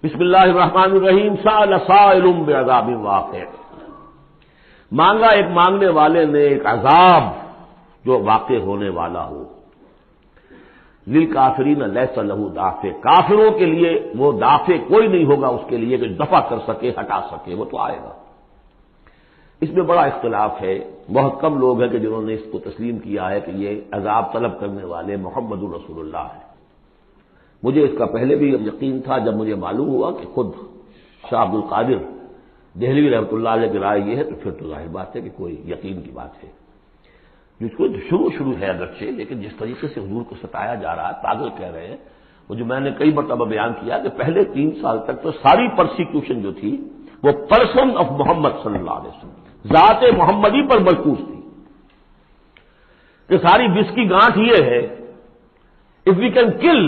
بسم اللہ الرحمن الرحیم سأل سائل بعذاب واقع، مانگا ایک مانگنے والے نے ایک عذاب جو واقع ہونے والا ہو. للکافرین لیس لہ دافع، کافروں کے لیے وہ دافع کوئی نہیں ہوگا اس کے لیے کہ دفع کر سکے، ہٹا سکے، وہ تو آئے گا. اس میں بڑا اختلاف ہے، بہت کم لوگ ہیں کہ جنہوں نے اس کو تسلیم کیا ہے کہ یہ عذاب طلب کرنے والے محمد رسول اللہ ہیں. مجھے اس کا پہلے بھی یقین تھا، جب مجھے معلوم ہوا کہ خود شاہ عبد القادر دہلوی رحمۃ اللہ علیہ کی رائے یہ ہے تو پھر تو ظاہر بات ہے کہ کوئی یقین کی بات ہے. جس کو شروع ہے اگرچہ، لیکن جس طریقے سے حضور کو ستایا جا رہا ہے، پاگل کہہ رہے ہیں، وہ جو میں نے کئی مرتبہ بیان کیا کہ پہلے 3 سال تک تو ساری پرسیکیوشن جو تھی وہ پرسن آف محمد صلی اللہ علیہ وسلم، ذات محمدی پر مرکوز تھی. کہ ساری بس کی گانٹھ یہ ہے، if we can kill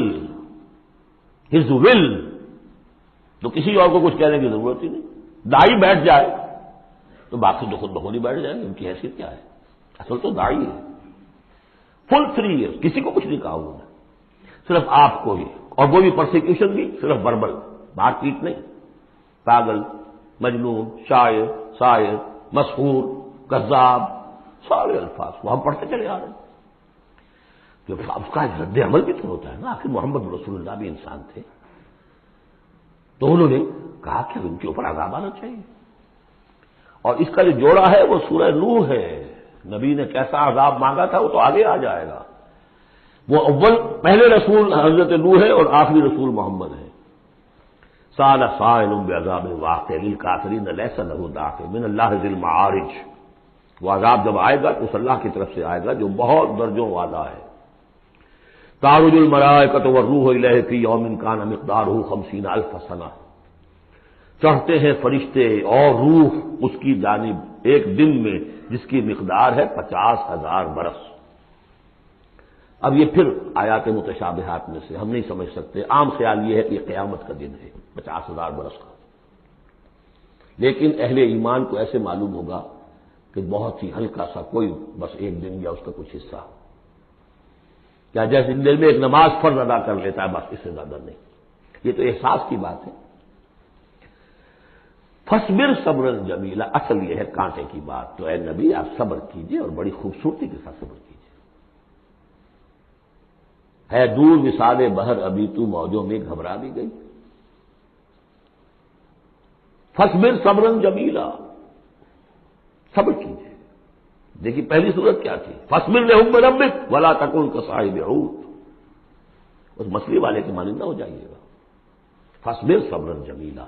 his will, تو کسی اور کو کچھ کہنے کی ضرورت ہی نہیں. دائی بیٹھ جائے تو باقی تو خود بخود ہی بیٹھ جائیں گے، ان کی حیثیت کیا ہے؟ اصل تو دائی ہے. فل 3 ایئرس کسی کو کچھ نہیں کہا انہوں نے، صرف آپ کو ہی، اور وہ بھی پرسیکیوشن بھی صرف بربل، بات ٹھیک نہیں. پاگل، مجنون، شاعر، شاعر، مسحور، کذاب، سارے الفاظ وہ ہم پڑھتے چلے آ رہے ہیں. تو اس کا رد عمل بھی تو ہوتا ہے نا، آخر محمد رسول اللہ بھی انسان تھے. تو انہوں نے کہا کہ ان کے اوپر عذاب آنا چاہیے. اور اس کا جو جوڑا ہے وہ سورہ نوح ہے. نبی نے کیسا عذاب مانگا تھا وہ تو آگے آ جائے گا. وہ پہلے رسول حضرت نوح ہے اور آخری رسول محمد ہے. سأل سائل بعذاب واقع للکافرین لیس لہ دافع من اللہ ذی المعارج، وہ عذاب جب آئے گا تو اس اللہ کی طرف سے آئے گا جو بہت درجوں والا ہے. تعرج الملائکۃ والروح الیہ فی یوم کان مقدارہ 50,000 سنہ، چڑھتے ہیں فرشتے اور روح اس کی جانب ایک دن میں جس کی مقدار ہے 50,000 برس. اب یہ پھر آیات متشابہات میں سے ہم نہیں سمجھ سکتے. عام خیال یہ ہے کہ یہ قیامت کا دن ہے 50,000 برس کا، لیکن اہل ایمان کو ایسے معلوم ہوگا کہ بہت ہی ہلکا سا، کوئی بس ایک دن یا اس کا کچھ حصہ، کیا جیسے دل میں ایک نماز فرض ادا کر لیتا ہے، بس اس سے زیادہ نہیں. یہ تو احساس کی بات ہے. فصبر صبرا جمیلا، اصل یہ ہے کانٹے کی بات. تو اے نبی آپ صبر کیجئے اور بڑی خوبصورتی کے ساتھ صبر کیجئے. ہے دور وصال بہر ابھی تو موجوں میں گھبرا بھی گئی. فصبر صبرا جمیلا، صبر کیجئے. دیکھیے پہلی صورت کیا تھی؟ فصبر لحکم ربک ولا تکن کصاحب حوت، اس مچھلی والے کے مانندہ ہو جائیے گا. فصبر صبرا جمیلا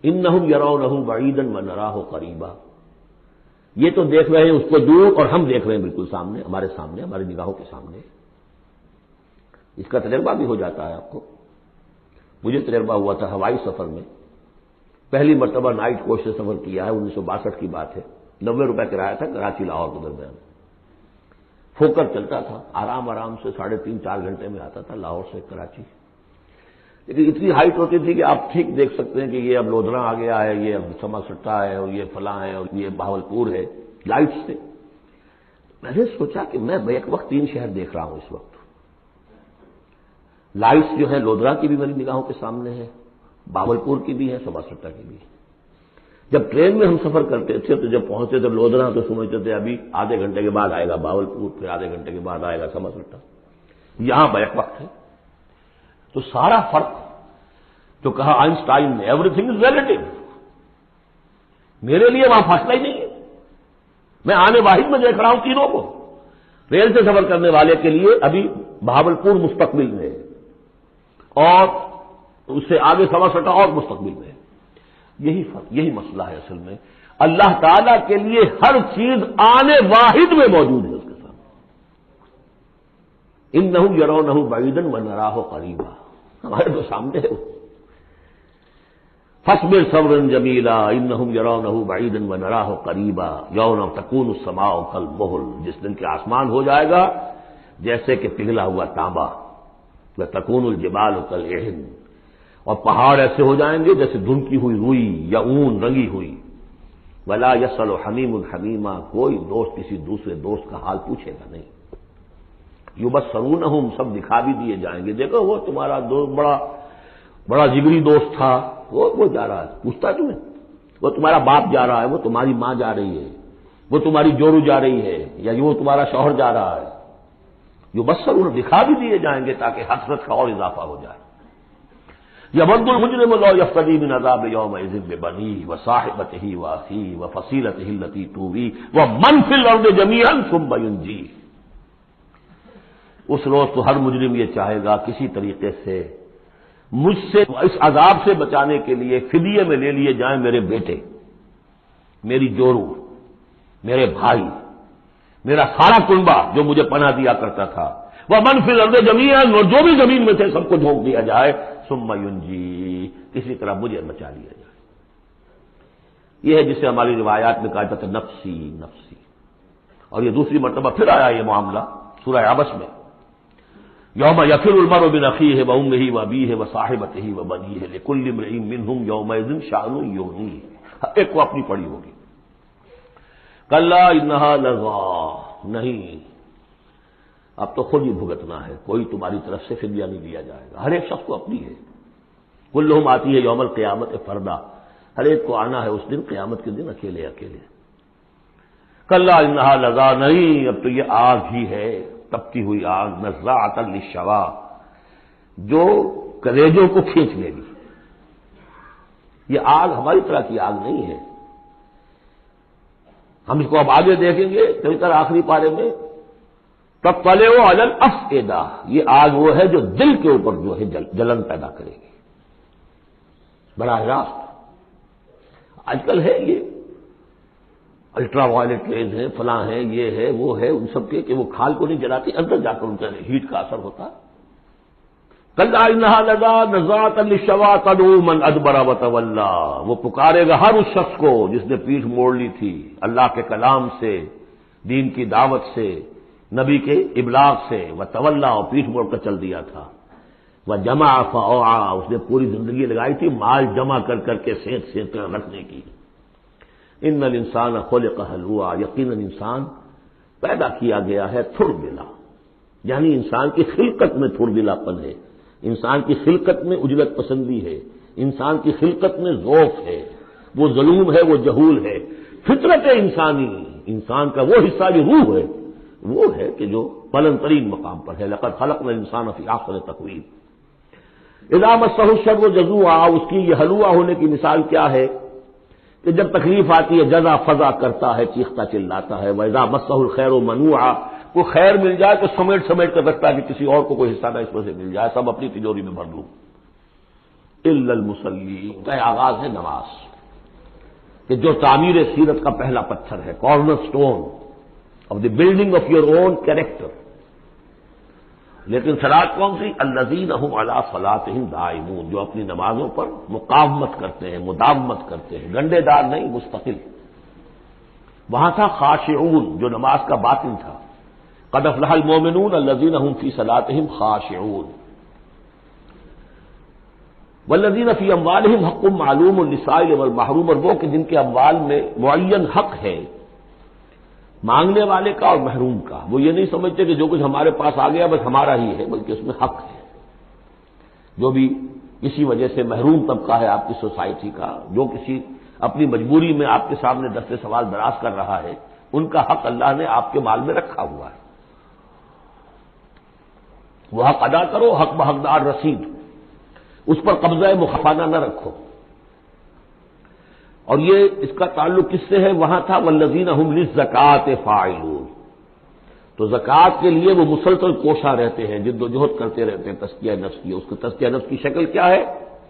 انہم یرونہ بعیدا ونراہ قریبا، یہ تو دیکھ رہے ہیں اس کو دور اور ہم دیکھ رہے ہیں بالکل سامنے، ہمارے سامنے، ہماری نگاہوں کے سامنے. اس کا تجربہ بھی ہو جاتا ہے آپ کو. مجھے تجربہ ہوا تھا ہوائی سفر میں، پہلی مرتبہ نائٹ کوچ سے سفر کیا ہے، 1962 کی بات ہے. 90 روپے کرایہ تھا کراچی لاہور کے درمیان. فوکر چلتا تھا آرام سے 3.5-4 گھنٹے میں آتا تھا لاہور سے کراچی. لیکن اتنی ہائٹ ہوتی تھی کہ آپ ٹھیک دیکھ سکتے ہیں کہ یہ اب لودھرا آ گیا ہے، یہ اب سما سٹا ہے، اور یہ فلاں ہے، اور یہ بہاولپور ہے، لائٹس سے. میں نے سوچا کہ میں ایک وقت 3 شہر دیکھ رہا ہوں اس وقت. لائٹس جو ہے لودھرا کی بھی میری نگاہوں کے سامنے ہے، بہاولپور کی بھی ہے، سما سٹا کی بھی ہے. جب ٹرین میں ہم سفر کرتے تھے تو جب پہنچتے تھے لودھرا تو سمجھتے تھے ابھی آدھے گھنٹے کے بعد آئے گا بہاولپور، پھر آدھے گھنٹے کے بعد آئے گا سما سٹا. یہاں بیک وقت ہے. تو سارا فرق جو کہا آئنسٹائن نے، ایوری تھنگ از ریلیٹو، میرے لیے وہاں فاصلہ ہی نہیں ہے. میں آنے واحد میں دیکھ رہا ہوں تینوں کو. ریل سے سفر کرنے والے کے لیے ابھی بہاولپور مستقبل میں ہے، اور اس سے آگے سما سٹا اور مستقبل میں ہے. یہی فرق، یہی مسئلہ ہے اصل میں. اللہ تعالی کے لیے ہر چیز آنے واحد میں موجود ہے اس کے سامنے. انہم یرونہ بعیدا ونراہ قریبا، ہمارے تو سامنے ہے. فصبر صبرا جمیلا انہم یرونہ بعیدا ونراہ قریبا یوم تکون السماء کالمہل، جس دن کے آسمان ہو جائے گا جیسے کہ پگھلا ہوا تانبا. وتکون الجبال کالعہن، اور پہاڑ ایسے ہو جائیں گے جیسے دھنکی ہوئی روئی یا اون رنگی ہوئی. ولا یسأل حمیم حمیما، کوئی دوست کسی دوسرے دوست کا حال پوچھے گا نہیں. یبصرونہم، سب دکھا بھی دیے جائیں گے، دیکھو وہ تمہارا دوست بڑا بڑا جگری دوست تھا، وہ جا رہا ہے، پوچھتا ہے تمہیں؟ وہ تمہارا باپ جا رہا ہے، وہ تمہاری ماں جا رہی ہے، وہ تمہاری جورو جا رہی ہے، یا وہ تمہارا شوہر جا رہا ہے، جو بس انہیں دکھا بھی دیے جائیں گے تاکہ حسرت کا اور اضافہ ہو جائے۔ یود المجرم لو یفتدی من عذاب یومئذ ببنیہ وصاحبتہ واخیہ وفصیلتہ التی تؤویہ ومن فی الارض جمیعا ثم ینجیہ۔ اس روز تو ہر مجرم یہ چاہے گا کسی طریقے سے مجھ سے اس عذاب سے بچانے کے لیے فدیے میں لے لیے جائیں میرے بیٹے، میری جورو، میرے بھائی، میرا سارا کنبہ جو مجھے پناہ دیا کرتا تھا، وہ من فی الارض جمیعا، اور جو بھی زمین میں تھے سب کو جھونک دیا جائے، ثم ینجی، کسی طرح مجھے بچا لیا جائے۔ یہ ہے جسے ہماری روایات میں کہا جاتا ہے نفسی نفسی، اور یہ دوسری مرتبہ پھر آیا یہ معاملہ سورہ عبس میں، یوم یفر المرء من اخیہ وامہ وابیہ وصاحبتہ وبنیہ لکل امرئ منہم یومئذ شأن یغنیہ، ایک کو اپنی پڑی ہوگی۔ کلا انہا لظی، نہیں، اب تو خود ہی بھگتنا ہے، کوئی تمہاری طرف سے فدیہ نہیں دیا جائے گا، ہر ایک شخص کو اپنی ہے۔ کلہم آتی ہے یوم القیامت فردا، ہر ایک کو آنا ہے اس دن، قیامت کے دن اکیلے اکیلے۔ کلا انہا لظی، نہیں، اب تو یہ آگ ہی ہے، تپتی ہوئی آگ، نزاعۃ للشوا، جو کلیجوں کو کھینچ لے گی۔ یہ آگ ہماری طرح کی آگ نہیں ہے، ہم اس کو اب آگے دیکھیں گے کبھی تر آخری پارے میں، تطلع علی الافئدہ، یہ آگ وہ ہے جو دل کے اوپر جو ہے جلن پیدا کرے گی براہ راست۔ آج کل ہے یہ الٹرا وائلٹ ریز ہیں، فلاں ہیں، یہ ہے وہ ہے، ان سب کے کہ وہ کھال کو نہیں جلاتی، اندر جا کر ان کا ہیٹ کا اثر ہوتا ہے۔ کلا انہا لظی نزاعۃ للشوا تدعو من ادبر وتولی، وہ پکارے گا ہر اس شخص کو جس نے پیٹھ موڑ لی تھی اللہ کے کلام سے، دین کی دعوت سے، نبی کے ابلاغ سے، وتولی، اور پیٹھ موڑ کر چل دیا تھا، وجمع فاوعى، اس نے پوری زندگی لگائی تھی مال جمع کر کر کے سینت سینت کر رکھنے کی۔ ان الانسان خلق ہلوعا، یقیناً انسان پیدا کیا گیا ہے تھڑ دلا، یعنی انسان کی خلقت میں تھڑ دلا پن ہے، انسان کی خلقت میں اجلت پسندی ہے، انسان کی خلقت میں ذوق ہے، وہ ظلوم ہے، وہ جہول ہے۔ فطرت انسانی، انسان کا وہ حصہ جو روح ہے، وہ ہے کہ جو بلند ترین مقام پر ہے۔ لقد خلقنا الانسان فی احسن تقویم۔ اذا مسہ الشر جزوعا، اس کی یہ ہلوعا ہونے کی مثال کیا ہے کہ جب تکلیف آتی ہے جزا فضا کرتا ہے، چیختا چلاتا ہے۔ وَإِذَا مَسَّهُ الْخَيْرُ مَنُوعًا، کوئی خیر مل جائے تو سمیٹ کر رکھتا ہے کہ کسی اور کو کوئی حصہ نہ اس میں سے مل جائے، سب اپنی تجوری میں بھر لوں۔ إِلَّا الْمُصَلِّينَ، کا آغاز ہے نماز، کہ جو تعمیر سیرت کا پہلا پتھر ہے، corner stone of the building of your own character. لیکن صلاۃ کون سی؟ الذین هم علی صلاتهم دائمون، جو اپنی نمازوں پر مقاومت کرتے ہیں، مداومت کرتے ہیں، گنڈے دار نہیں، مستقل۔ وہاں تھا خاشعون، جو نماز کا باطن تھا، قد افلح المؤمنون الذین هم فی صلاتهم خاشعون، والذین فی اموالهم حق معلوم للسائل والمحروم، اور وہ کہ جن کے اموال میں معین حق ہے، مانگنے والے کا اور محروم کا۔ وہ یہ نہیں سمجھتے کہ جو کچھ ہمارے پاس آ گیا بس ہمارا ہی ہے، بلکہ اس میں حق ہے۔ جو بھی کسی وجہ سے محروم طبقہ ہے آپ کی سوسائٹی کا، جو کسی اپنی مجبوری میں آپ کے سامنے دست سوال دراز کر رہا ہے، ان کا حق اللہ نے آپ کے مال میں رکھا ہوا ہے، وہ حق ادا کرو، حق بحقدار رسید، اس پر قبضہ مخفانہ نہ رکھو۔ اور یہ اس کا تعلق کس سے ہے؟ وہاں تھا والذین هم للزکوٰۃ فاعلون، تو زکوٰۃ کے لیے وہ مسلسل کوشاں رہتے ہیں، جد و جہد کرتے رہتے ہیں تزکیہ نفس کی۔ اس کا تزکیہ نفس کی شکل کیا ہے؟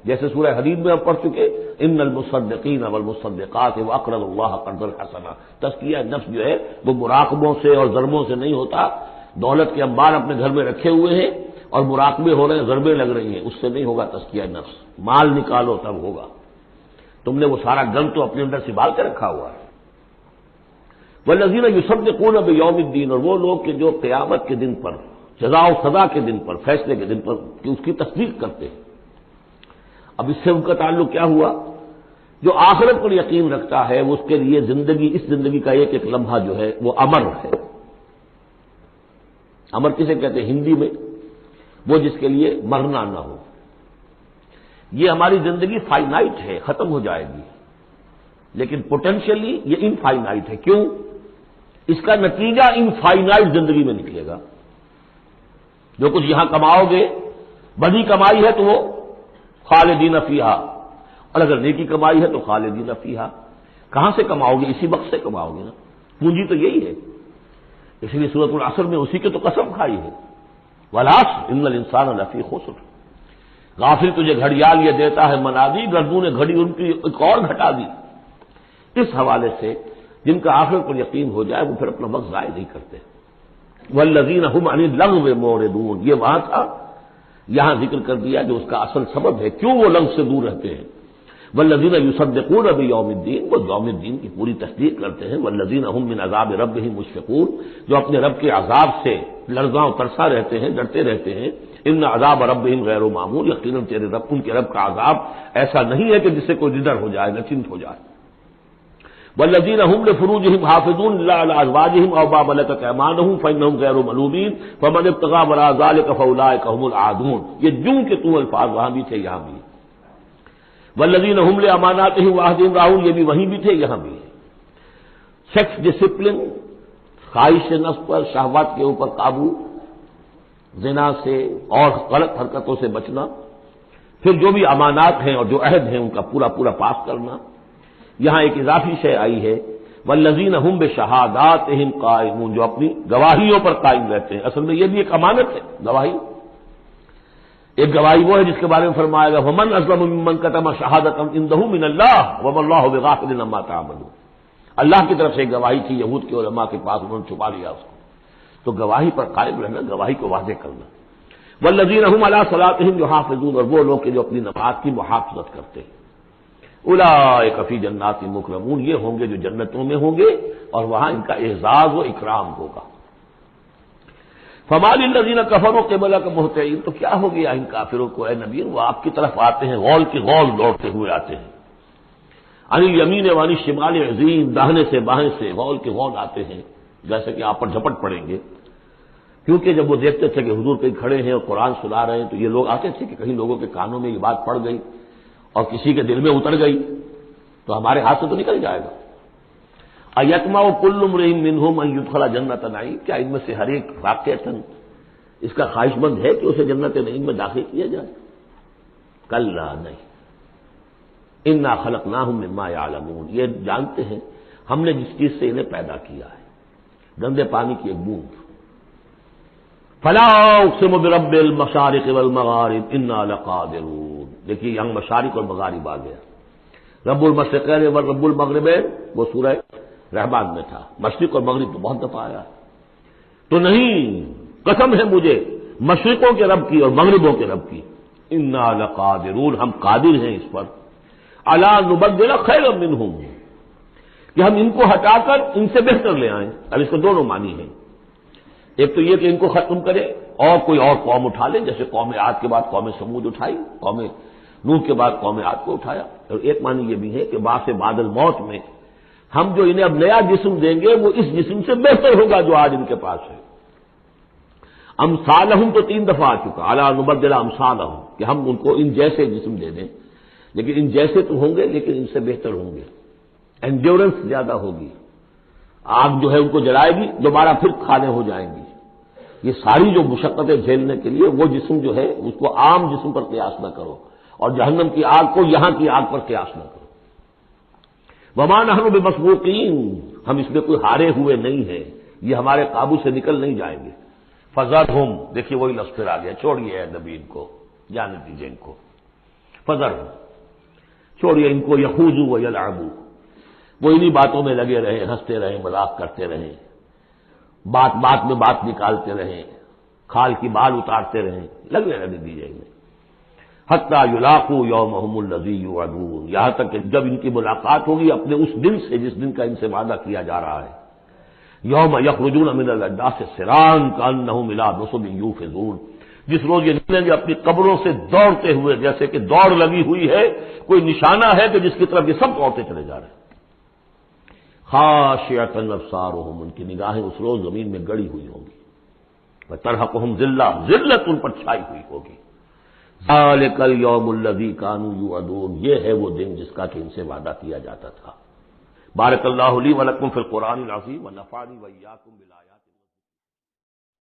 جیسے سورہ حدید میں ہم پڑھ چکے، ان المصدقین والمصدقات واقرضوا اللہ قرضا حسنا۔ تزکیہ نفس جو ہے وہ مراقبوں سے اور ضربوں سے نہیں ہوتا، دولت کے انبار اپنے گھر میں رکھے ہوئے ہیں اور مراقبے ہو رہے ہیں، ضربیں لگ رہی ہیں، اس سے نہیں ہوگا تزکیہ نفس۔ مال نکالو تب ہوگا، تم نے وہ سارا گن تو اپنے اندر سنبھال کے رکھا ہوا ہے۔ والذین یصدقون بیوم الدین، اور وہ لوگ کہ جو قیامت کے دن پر، جزا و سزا کے دن پر، فیصلے کے دن پر کہ اس کی تصدیق کرتے ہیں۔ اب اس سے ان کا تعلق کیا ہوا؟ جو آخرت پر یقین رکھتا ہے وہ اس کے لیے زندگی، اس زندگی کا ایک ایک لمحہ جو ہے وہ امر ہے۔ امر کسے کہتے ہیں ہندی میں؟ وہ جس کے لیے مرنا نہ ہو، یہ ہماری زندگی فائنائٹ ہے، ختم ہو جائے گی، لیکن پوٹینشیلی یہ انفائنائٹ ہے۔ کیوں؟ اس کا نتیجہ انفائنائٹ زندگی میں نکلے گا۔ جو کچھ یہاں کماؤ گے، بڑی کمائی ہے تو وہ خالدین فیہا، اور اگر نیکی کمائی ہے تو خالدین فیہا۔ کہاں سے کماؤ گے؟ اسی وقت سے کماؤ گے نا، پونجی تو یہی ہے۔ اس لیے سورۃ العصر میں اسی کی تو قسم کھائی ہے، والعصر ان الانسان لفی خسر۔ غافل تجھے گھڑیال یہ دیتا ہے منادی، گردوں نے گھڑی ان کی ایک اور گھٹا دی۔ اس حوالے سے جن کا آخرت پر یقین ہو جائے وہ پھر اپنا وقت ضائع نہیں کرتے۔ والذین هم عن اللغو معرضون، یہ وہاں تھا، یہاں ذکر کر دیا جو اس کا اصل سبب ہے کیوں وہ لغو سے دور رہتے ہیں۔ والذین یصدقون بیوم الدین، وہ یوم الدین کی پوری تصدیق کرتے ہیں۔ والذین هم من عذاب ربهم مشفقون، جو اپنے رب کے عذاب سے لرزاں و ترسا رہتے ہیں، ڈرتے رہتے ہیں۔ ان عذاب ربهم غیر معمول، یقیناً تیرے رب، ان کے رب کا عذاب ایسا نہیں ہے کہ جس سے کوئی ڈر ہو جائے، نچنت ہو جائے۔ والذین هم لفروجهم حافظون الا علی ازواجهم او ما ملکت ایمانهم فانهم غیر ملومین فمن ابتغى وراء ذلك فاولئک هم العادون۔ یہ جو کہ تو الفاظ وہاں بھی تھے یہاں بھی۔ والذین هم لاماناتهم وعهدهم راعون، یہ بھی وہیں بھی تھے یہاں بھی۔ سیکس ڈسپلن، خواہش نفس پر، شہوات کے اوپر قابو، زنا سے اور غلط حرکتوں سے بچنا، پھر جو بھی امانات ہیں اور جو عہد ہیں ان کا پورا پورا پاس کرنا۔ یہاں ایک اضافی شے آئی ہے، والذین هم بشہاداتہم قائمون، جو اپنی گواہیوں پر قائم رہتے ہیں۔ اصل میں یہ بھی ایک امانت ہے، گواہی۔ ایک گواہی وہ ہے جس کے بارے میں فرمایا گیا ومن اظلم ممن کتم شہادۃ عنده من اللہ وما اللہ بغافل عما تعملون۔ اللہ کی طرف سے ایک گواہی تھی یہود کے علماء کے پاس، انہوں نے چھپا لیا اس کو۔ تو گواہی پر قائم رہنا، گواہی کو واضح کرنا۔ والذین هم علی صلاتہم یحافظون، اور وہ لوگ کہ جو اپنی نماز کی محافظت کرتے ہیں۔ اولئک فی جنات مکرمون، یہ ہوں گے جو جنتوں میں ہوں گے اور وہاں ان کا اعزاز و اکرام ہوگا۔ فما للذین کفروا قبلک مہطعین، تو کیا ہو گیا ان کافروں کو اے نبی، وہ آپ کی طرف آتے ہیں، غول کی غول دوڑتے ہوئے آتے ہیں۔ عن الیمین وعن الشمال عزین، داہنے سے بائیں سے غول کے غول آتے ہیں، جیسے کہ آپ پر جھپٹ پڑیں گے۔ کیونکہ جب وہ دیکھتے تھے کہ حضور کہیں کھڑے ہیں اور قرآن سنا رہے ہیں تو یہ لوگ آتے تھے کہ کہیں لوگوں کے کانوں میں یہ بات پڑ گئی اور کسی کے دل میں اتر گئی تو ہمارے ہاتھ سے تو نکل جائے گا۔ ایتمع کل امرئ منہم ان یدخل جنۃ نعیم، کیا ان میں سے ہر ایک واقعتاً اس کا خواہش مند ہے کہ اسے جنت نعیم میں داخل کیا جائے؟ کلا نہیں، انا خلقناہم مما یعلمون، یہ جانتے ہیں ہم نے جس چیز سے انہیں پیدا کیا ہے، گندے پانی کی ایک بوند۔ فلا اقسم برب المشارق والمغارب انا لقادرون، دیکھیے یہاں مشارق اور مغارب آ گیا۔ رب المشرقین و رب المغربین وہ سورہ رحمان میں تھا، مشرق اور مغرب تو بہت دفعہ آیا، تو نہیں، قسم ہے مجھے مشرقوں کے رب کی اور مغربوں کے رب کی، انا لقادرون، ہم قادر ہیں اس پر، الا نبدل خیرا منہم، کہ ہم ان کو ہٹا کر ان سے بہتر لے آئیں۔ اب اس کو دونوں معنی ہیں، ایک تو یہ کہ ان کو ختم کرے اور کوئی اور قوم اٹھا لے، جیسے قوم عاد کے بعد قوم سمود اٹھائی، قوم نوح کے بعد قوم عاد کو اٹھایا۔ اور ایک معنی یہ بھی ہے کہ بعد بعد الموت میں ہم جو انہیں اب نیا جسم دیں گے وہ اس جسم سے بہتر ہوگا جو آج ان کے پاس ہے۔ امثالہم تو 3 دفعہ آ چکا، الا نبدل امثالہم، کہ ہم ان کو ان جیسے جسم دے دیں، لیکن ان جیسے تو ہوں گے لیکن ان سے بہتر ہوں گے، انڈیورنس زیادہ ہوگی، آگ جو ہے ان کو جلائے گی، دوبارہ پھر کھانے ہو جائیں گی۔ یہ ساری جو مشقتیں جھیلنے کے لیے وہ جسم جو ہے اس کو عام جسم پر قیاس نہ کرو، اور جہنم کی آگ کو یہاں کی آگ پر قیاس نہ کرو۔ وما نحن بمسبوقین، ہم اس میں کوئی ہارے ہوئے نہیں ہیں، یہ ہمارے قابو سے نکل نہیں جائیں گے۔ فذرہم، دیکھیے وہی لفظ پھر آ گیا، چھوڑیے اے نبی ان کو، جانے دیجیے ان کو، فذرہم، چھوڑیے ان کو، یخوضوا ویلعبوا، وہ انہی باتوں میں لگے رہے، ہنستے رہے، مذاق کرتے رہے، بات بات میں بات نکالتے رہیں، کھال کی بال اتارتے رہیں، لگنے رہنے دیجیے انہیں، حتی یلاقوا یومہم الذی یوعدون، یہاں تک کہ جب ان کی ملاقات ہوگی اپنے اس دن سے جس دن کا ان سے وعدہ کیا جا رہا ہے۔ یوم یخرجون من الاجداث سرعا کانہم الی نصب یوفضون، جس روز یہ نکلیں گے اپنی قبروں سے دوڑتے ہوئے، جیسے کہ دوڑ لگی ہوئی ہے، کوئی نشانہ ہے کہ جس کی طرف یہ سب دوڑتے چلے جا رہے ہیں۔ خاشعۃ ابصارہم، ان کی نگاہیں اس روز زمین میں گڑی ہوئی ہوں گی، وترہقہم ذلہ، ذلت ان پر چھائی ہوئی ہوگی، ذالک الیوم الذی کانوا یوعدون، یہ ہے وہ دن جس کا کہ ان سے وعدہ کیا جاتا تھا۔ بارک اللہ لی ولکم فی القرآن العظیم ونفعنی وإیاکم بالآیات